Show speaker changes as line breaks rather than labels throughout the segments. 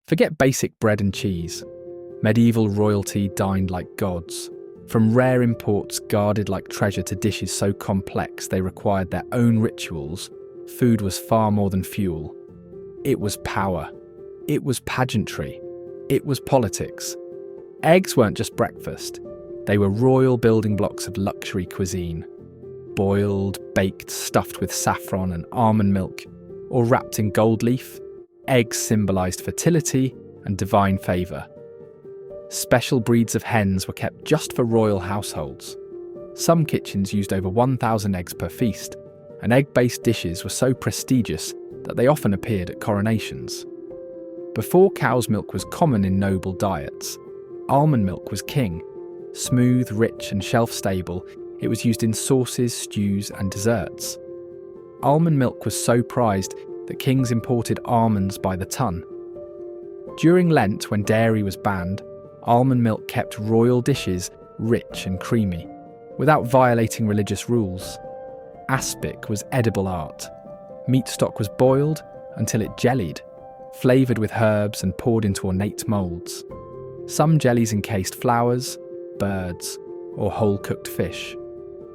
Forget basic bread and cheese. Medieval royalty dined like gods, from rare imports guarded like treasure to dishes so complex they required their own rituals. Food was far more than fuel. It was power. It was pageantry. It was politics. Eggs weren't just breakfast. They were royal building blocks of luxury cuisine. Boiled, baked, stuffed with saffron and almond milk, or wrapped in gold leaf, eggs symbolised fertility and divine favour. Special breeds of hens were kept just for royal households. Some kitchens used over 1,000 eggs per feast, and egg-based dishes were so prestigious that they often appeared at coronations. Before cow's milk was common in noble diets, almond milk was king. Smooth, rich and shelf-stable, it was used in sauces, stews and desserts. Almond milk was so prized that kings imported almonds by the ton. During Lent, when dairy was banned, almond milk kept royal dishes rich and creamy, without violating religious rules. Aspic was edible art. Meat stock was boiled until it jellied, flavoured with herbs and poured into ornate moulds. Some jellies encased flowers, birds, or whole-cooked fish.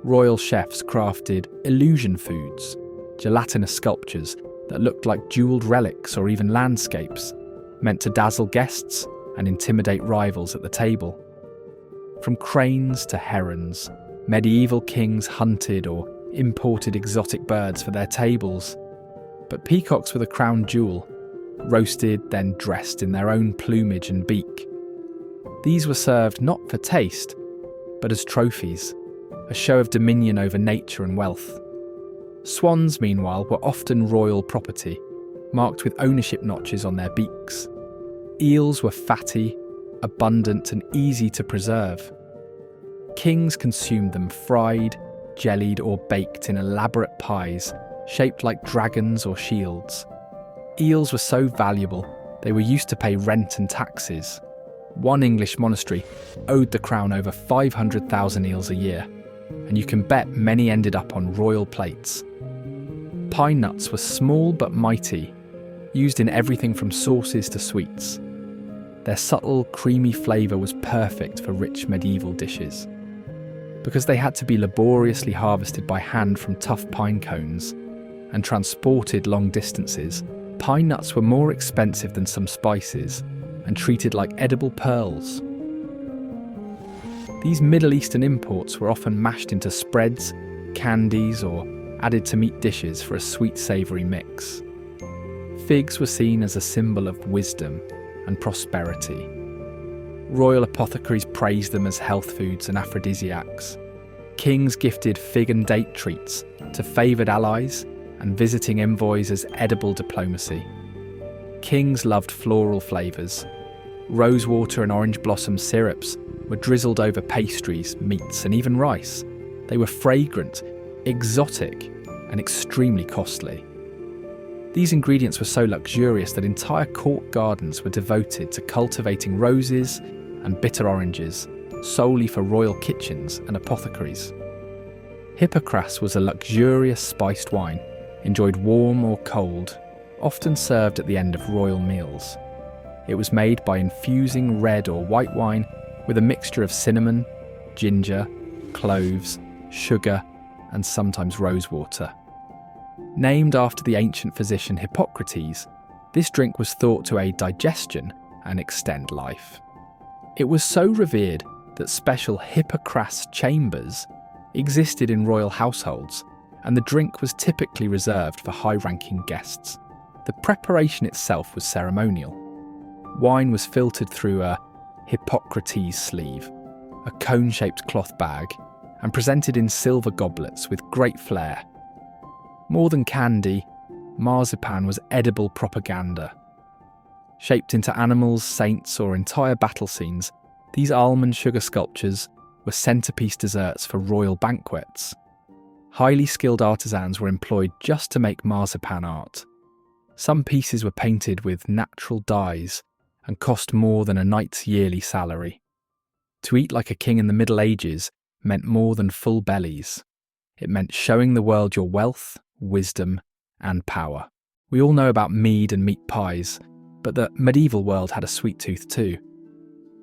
Royal chefs crafted illusion foods, gelatinous sculptures that looked like jewelled relics or even landscapes, meant to dazzle guests and intimidate rivals at the table. From cranes to herons, medieval kings hunted or imported exotic birds for their tables. But peacocks were the crown jewel, roasted then dressed in their own plumage and beak. These were served not for taste, but as trophies, a show of dominion over nature and wealth. Swans, meanwhile, were often royal property, marked with ownership notches on their beaks. Eels were fatty, abundant and easy to preserve. Kings consumed them fried, jellied or baked in elaborate pies shaped like dragons or shields. Eels were so valuable, they were used to pay rent and taxes. One English monastery owed the crown over 500,000 eels a year, and you can bet many ended up on royal plates. Pine nuts were small but mighty, used in everything from sauces to sweets. Their subtle, creamy flavour was perfect for rich medieval dishes. Because they had to be laboriously harvested by hand from tough pine cones and transported long distances, pine nuts were more expensive than some spices and treated like edible pearls. These Middle Eastern imports were often mashed into spreads, candies, or added to meat dishes for a sweet savoury mix. Figs were seen as a symbol of wisdom and prosperity. Royal apothecaries praised them as health foods and aphrodisiacs. Kings gifted fig and date treats to favoured allies and visiting envoys as edible diplomacy. Kings loved floral flavours. Rosewater and orange blossom syrups were drizzled over pastries, meats and even rice. They were fragrant, exotic and extremely costly. These ingredients were so luxurious that entire court gardens were devoted to cultivating roses and bitter oranges, solely for royal kitchens and apothecaries. Hippocras was a luxurious spiced wine, enjoyed warm or cold, often served at the end of royal meals. It was made by infusing red or white wine with a mixture of cinnamon, ginger, cloves, sugar, and sometimes rosewater. Named after the ancient physician Hippocrates, this drink was thought to aid digestion and extend life. It was so revered that special Hippocras chambers existed in royal households, and the drink was typically reserved for high-ranking guests. The preparation itself was ceremonial. Wine was filtered through a Hippocrates sleeve, a cone-shaped cloth bag, and presented in silver goblets with great flair. More than candy, marzipan was edible propaganda. Shaped into animals, saints, or entire battle scenes, these almond sugar sculptures were centerpiece desserts for royal banquets. Highly skilled artisans were employed just to make marzipan art. Some pieces were painted with natural dyes and cost more than a knight's yearly salary. To eat like a king in the Middle Ages meant more than full bellies. It meant showing the world your wealth, wisdom, and power. We all know about mead and meat pies, But the medieval world had a sweet tooth too.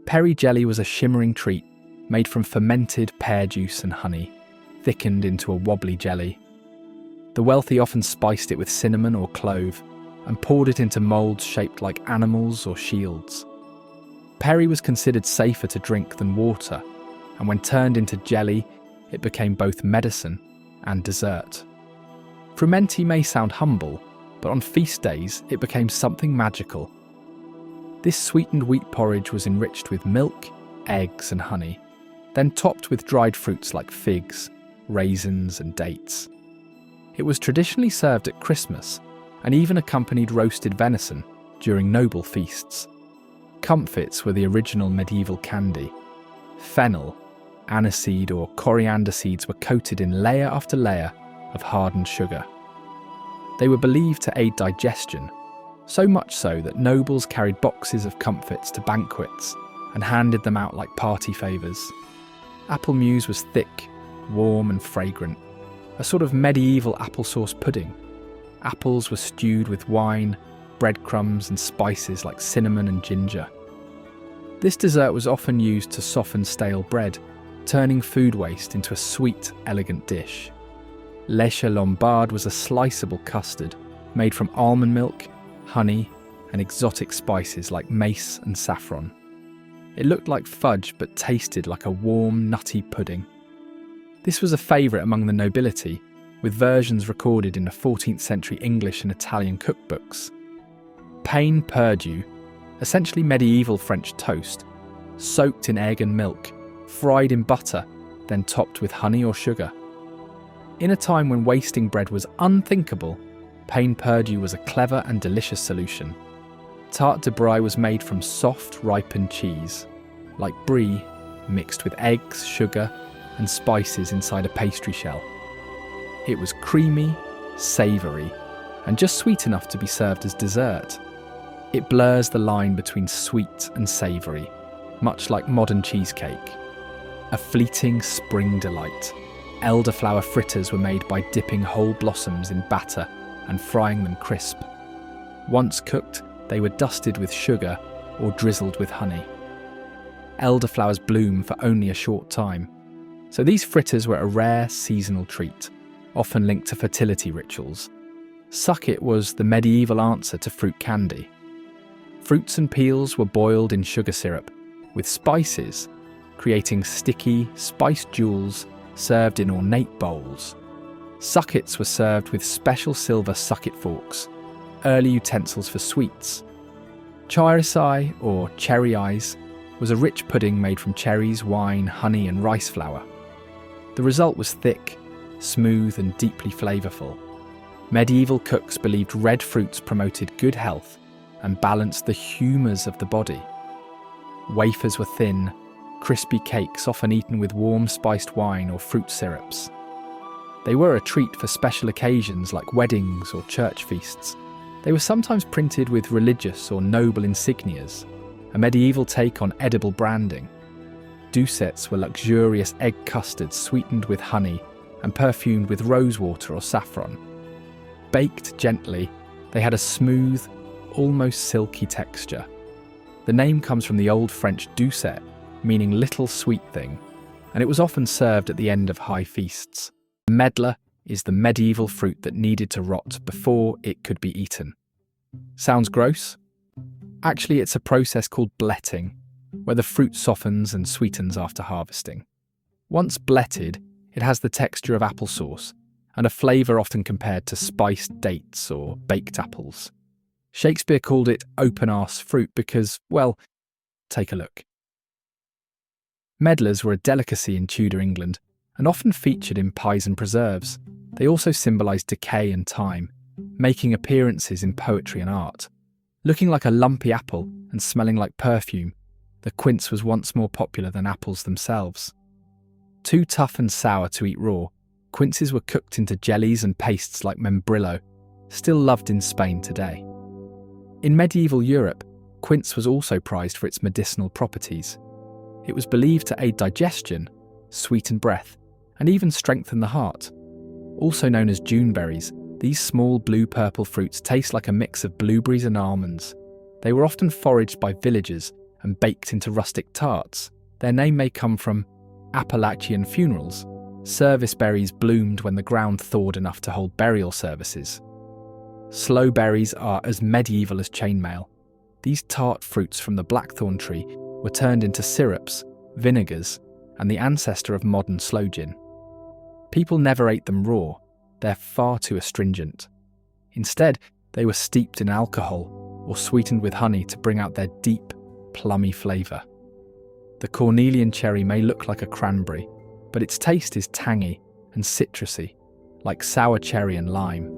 Perry jelly was a shimmering treat made from fermented pear juice and honey, thickened into a wobbly jelly. The wealthy often spiced it with cinnamon or clove and poured it into moulds shaped like animals or shields. Perry was considered safer to drink than water, and when turned into jelly, it became both medicine and dessert. Frumenti may sound humble, but on feast days it became something magical. This sweetened wheat porridge was enriched with milk, eggs and honey, then topped with dried fruits like figs, raisins and dates. It was traditionally served at Christmas and even accompanied roasted venison during noble feasts. Comfits were the original medieval candy. Fennel, aniseed or coriander seeds were coated in layer after layer of hardened sugar. They were believed to aid digestion, so much so that nobles carried boxes of comfits to banquets and handed them out like party favours. Apple muse was thick, warm and fragrant, a sort of medieval applesauce pudding. Apples were stewed with wine, breadcrumbs and spices like cinnamon and ginger. This dessert was often used to soften stale bread, turning food waste into a sweet, elegant dish. Lèche Lombard was a sliceable custard made from almond milk, honey, and exotic spices like mace and saffron. It looked like fudge but tasted like a warm, nutty pudding. This was a favourite among the nobility, with versions recorded in the 14th century English and Italian cookbooks. Pain perdu, essentially medieval French toast, soaked in egg and milk, fried in butter, then topped with honey or sugar. In a time when wasting bread was unthinkable, pain perdu was a clever and delicious solution. Tarte de Brie was made from soft, ripened cheese, like brie, mixed with eggs, sugar, and spices inside a pastry shell. It was creamy, savoury, and just sweet enough to be served as dessert. It blurs the line between sweet and savoury, much like modern cheesecake. A fleeting spring delight. Elderflower fritters were made by dipping whole blossoms in batter and frying them crisp. Once cooked, they were dusted with sugar or drizzled with honey. Elderflowers bloom for only a short time, so these fritters were a rare seasonal treat, often linked to fertility rituals. Sucket was the medieval answer to fruit candy. Fruits and peels were boiled in sugar syrup, with spices, creating sticky, spiced jewels served in ornate bowls. Suckets were served with special silver sucket forks, early utensils for sweets. Chairisai, or cherry eyes, was a rich pudding made from cherries, wine, honey and rice flour. The result was thick, smooth and deeply flavourful. Medieval cooks believed red fruits promoted good health and balanced the humours of the body. Wafers were thin, crispy cakes often eaten with warm spiced wine or fruit syrups. They were a treat for special occasions like weddings or church feasts. They were sometimes printed with religious or noble insignias, a medieval take on edible branding. Doucettes were luxurious egg custards sweetened with honey and perfumed with rosewater or saffron. Baked gently, they had a smooth, almost silky texture. The name comes from the Old French doucet, meaning little sweet thing, and it was often served at the end of high feasts. Medlar is the medieval fruit that needed to rot before it could be eaten. Sounds gross? Actually, it's a process called bletting, where the fruit softens and sweetens after harvesting. Once bletted, it has the texture of applesauce, and a flavour often compared to spiced dates or baked apples. Shakespeare called it open-arse fruit because, well, take a look. Medlars were a delicacy in Tudor England and often featured in pies and preserves. They also symbolised decay and time, making appearances in poetry and art. Looking like a lumpy apple and smelling like perfume, the quince was once more popular than apples themselves. Too tough and sour to eat raw, quinces were cooked into jellies and pastes like membrillo, still loved in Spain today. In medieval Europe, quince was also prized for its medicinal properties. It was believed to aid digestion, sweeten breath, and even strengthen the heart. Also known as Juneberries, these small blue-purple fruits taste like a mix of blueberries and almonds. They were often foraged by villagers and baked into rustic tarts. Their name may come from Appalachian funerals. Service berries bloomed when the ground thawed enough to hold burial services. Sloe berries are as medieval as chainmail. These tart fruits from the blackthorn tree were turned into syrups, vinegars, and the ancestor of modern sloe gin. People never ate them raw. They're far too astringent. Instead, they were steeped in alcohol or sweetened with honey to bring out their deep, plummy flavour. The cornelian cherry may look like a cranberry, but its taste is tangy and citrusy, like sour cherry and lime.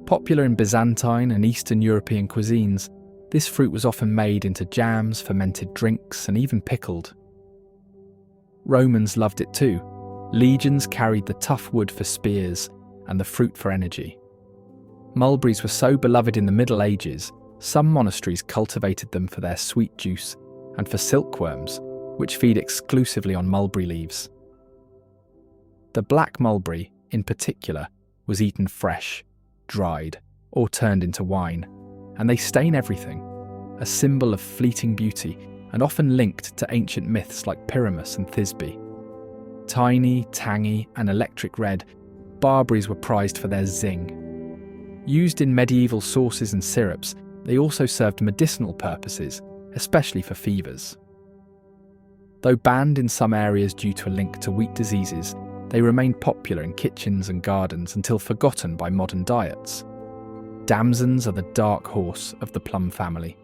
Popular in Byzantine and Eastern European cuisines, this fruit was often made into jams, fermented drinks, and even pickled. Romans loved it too. Legions carried the tough wood for spears and the fruit for energy. Mulberries were so beloved in the Middle Ages, some monasteries cultivated them for their sweet juice and for silkworms, which feed exclusively on mulberry leaves. The black mulberry, in particular, was eaten fresh, dried, or turned into wine, and they stain everything, a symbol of fleeting beauty and often linked to ancient myths like Pyramus and Thisbe. Tiny, tangy, and electric red, barberries were prized for their zing. Used in medieval sauces and syrups, they also served medicinal purposes, especially for fevers. Though banned in some areas due to a link to wheat diseases, they remained popular in kitchens and gardens until forgotten by modern diets. Damsons are the dark horse of the plum family.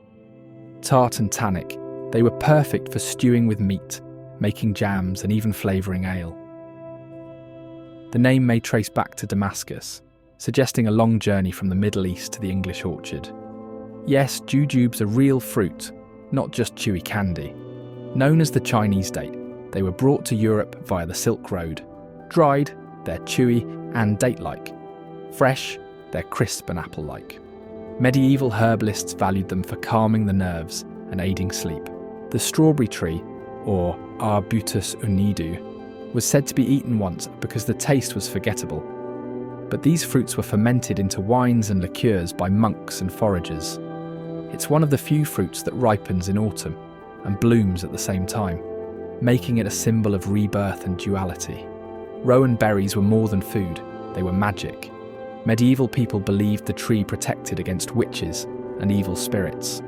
Tart and tannic, they were perfect for stewing with meat, making jams and even flavouring ale. The name may trace back to Damascus, suggesting a long journey from the Middle East to the English orchard. Yes, jujubes are real fruit, not just chewy candy. Known as the Chinese date, they were brought to Europe via the Silk Road. Dried, they're chewy and date-like. Fresh, they're crisp and apple-like. Medieval herbalists valued them for calming the nerves and aiding sleep. The strawberry tree, or Arbutus unidu, was said to be eaten once because the taste was forgettable. But these fruits were fermented into wines and liqueurs by monks and foragers. It's one of the few fruits that ripens in autumn and blooms at the same time, making it a symbol of rebirth and duality. Rowan berries were more than food, they were magic. Medieval people believed the tree protected against witches and evil spirits.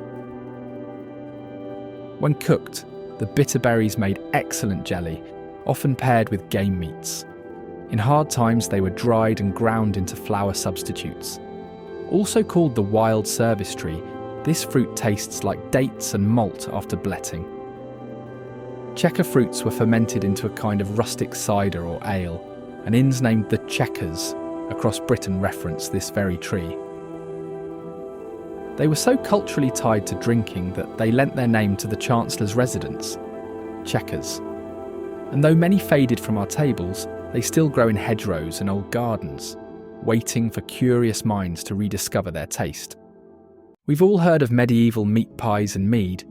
When cooked, the bitter berries made excellent jelly, often paired with game meats. In hard times, they were dried and ground into flour substitutes. Also called the wild service tree, this fruit tastes like dates and malt after bletting. Checker fruits were fermented into a kind of rustic cider or ale, and inns named the Chequers across Britain reference this very tree. They were so culturally tied to drinking that they lent their name to the Chancellor's residence, Chequers. And though many faded from our tables, they still grow in hedgerows and old gardens, waiting for curious minds to rediscover their taste. We've all heard of medieval meat pies and mead,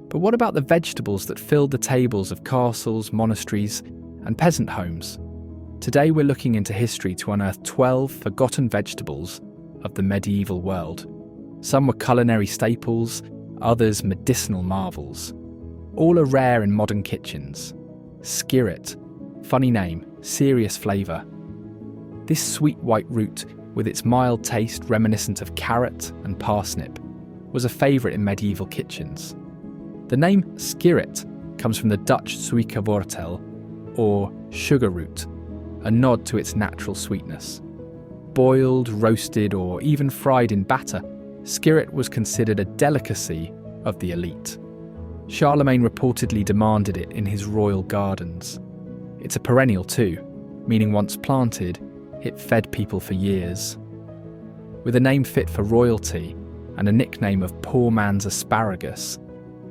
but what about the vegetables that filled the tables of castles, monasteries, and peasant homes? Today we're looking into history to unearth 12 forgotten vegetables of the medieval world. Some were culinary staples, others medicinal marvels. All are rare in modern kitchens. Skirret, funny name, serious flavour. This sweet white root, with its mild taste reminiscent of carrot and parsnip, was a favourite in medieval kitchens. The name skirret comes from the Dutch suikerwortel, or sugar root, a nod to its natural sweetness. Boiled, roasted, or even fried in batter, skirret was considered a delicacy of the elite. Charlemagne reportedly demanded it in his royal gardens. It's a perennial too, meaning once planted, it fed people for years. With a name fit for royalty and a nickname of poor man's asparagus,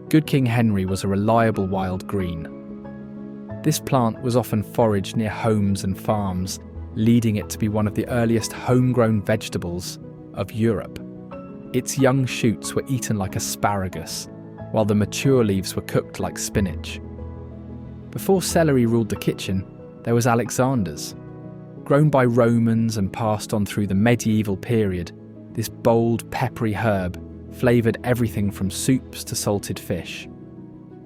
Good King Henry was a reliable wild green. This plant was often foraged near homes and farms, leading it to be one of the earliest homegrown vegetables of Europe. Its young shoots were eaten like asparagus, while the mature leaves were cooked like spinach. Before celery ruled the kitchen, there was Alexander's. Grown by Romans and passed on through the medieval period, this bold, peppery herb flavoured everything from soups to salted fish.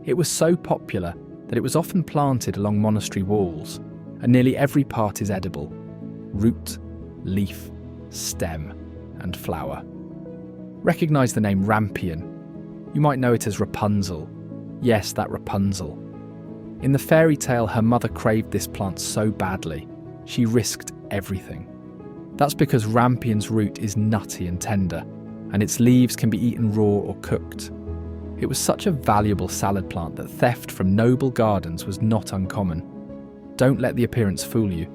It was so popular that it was often planted along monastery walls, and nearly every part is edible: root, leaf, stem, and flower. Recognise the name rampion. You might know it as Rapunzel. Yes, that Rapunzel. In the fairy tale, her mother craved this plant so badly, she risked everything. That's because rampion's root is nutty and tender, and its leaves can be eaten raw or cooked. It was such a valuable salad plant that theft from noble gardens was not uncommon. Don't let the appearance fool you.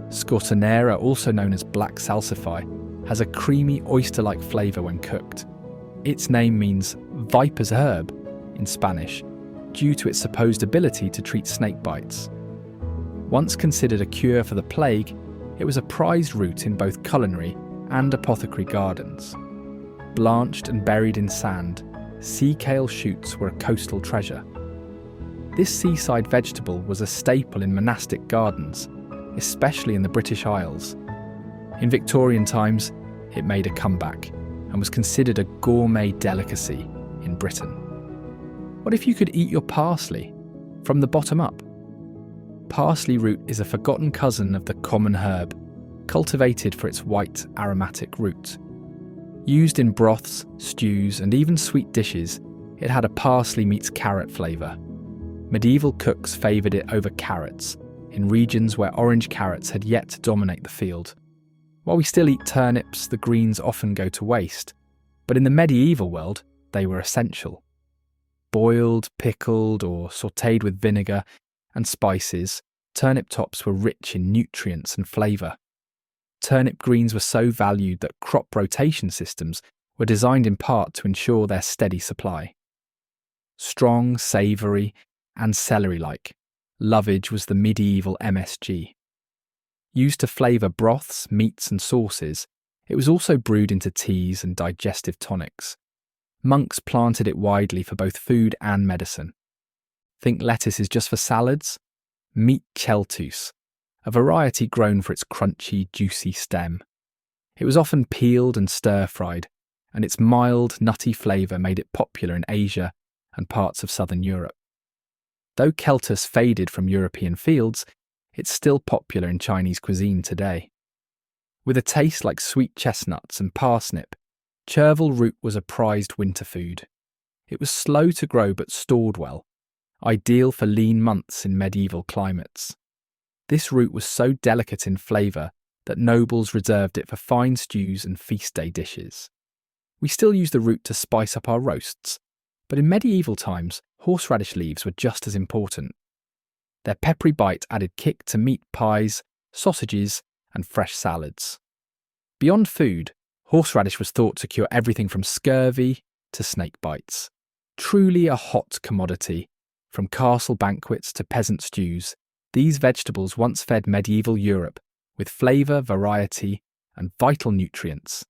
Scotonera, also known as black salsify, has a creamy oyster-like flavour when cooked. Its name means viper's herb in Spanish, due to its supposed ability to treat snake bites. Once considered a cure for the plague, it was a prized root in both culinary and apothecary gardens. Blanched and buried in sand, sea kale shoots were a coastal treasure. This seaside vegetable was a staple in monastic gardens, especially in the British Isles. In Victorian times, it made a comeback and was considered a gourmet delicacy in Britain. What if you could eat your parsley from the bottom up? Parsley root is a forgotten cousin of the common herb, cultivated for its white, aromatic root. Used in broths, stews, and even sweet dishes, it had a parsley meets carrot flavour. Medieval cooks favoured it over carrots, in regions where orange carrots had yet to dominate the field. While we still eat turnips, the greens often go to waste, but in the medieval world, they were essential. Boiled, pickled, or sautéed with vinegar and spices, turnip tops were rich in nutrients and flavour. Turnip greens were so valued that crop rotation systems were designed in part to ensure their steady supply. Strong, savoury, and celery-like, lovage was the medieval MSG. Used to flavour broths, meats and sauces, it was also brewed into teas and digestive tonics. Monks planted it widely for both food and medicine. Think lettuce is just for salads? Meet cheltus, a variety grown for its crunchy, juicy stem. It was often peeled and stir-fried, and its mild, nutty flavour made it popular in Asia and parts of southern Europe. Though Celtus faded from European fields, it's still popular in Chinese cuisine today. With a taste like sweet chestnuts and parsnip, chervil root was a prized winter food. It was slow to grow but stored well, ideal for lean months in medieval climates. This root was so delicate in flavour that nobles reserved it for fine stews and feast day dishes. We still use the root to spice up our roasts, but in medieval times, horseradish leaves were just as important. Their peppery bite added kick to meat pies, sausages, and fresh salads. Beyond food, horseradish was thought to cure everything from scurvy to snake bites. Truly a hot commodity. From castle banquets to peasant stews, these vegetables once fed medieval Europe with flavour, variety, and vital nutrients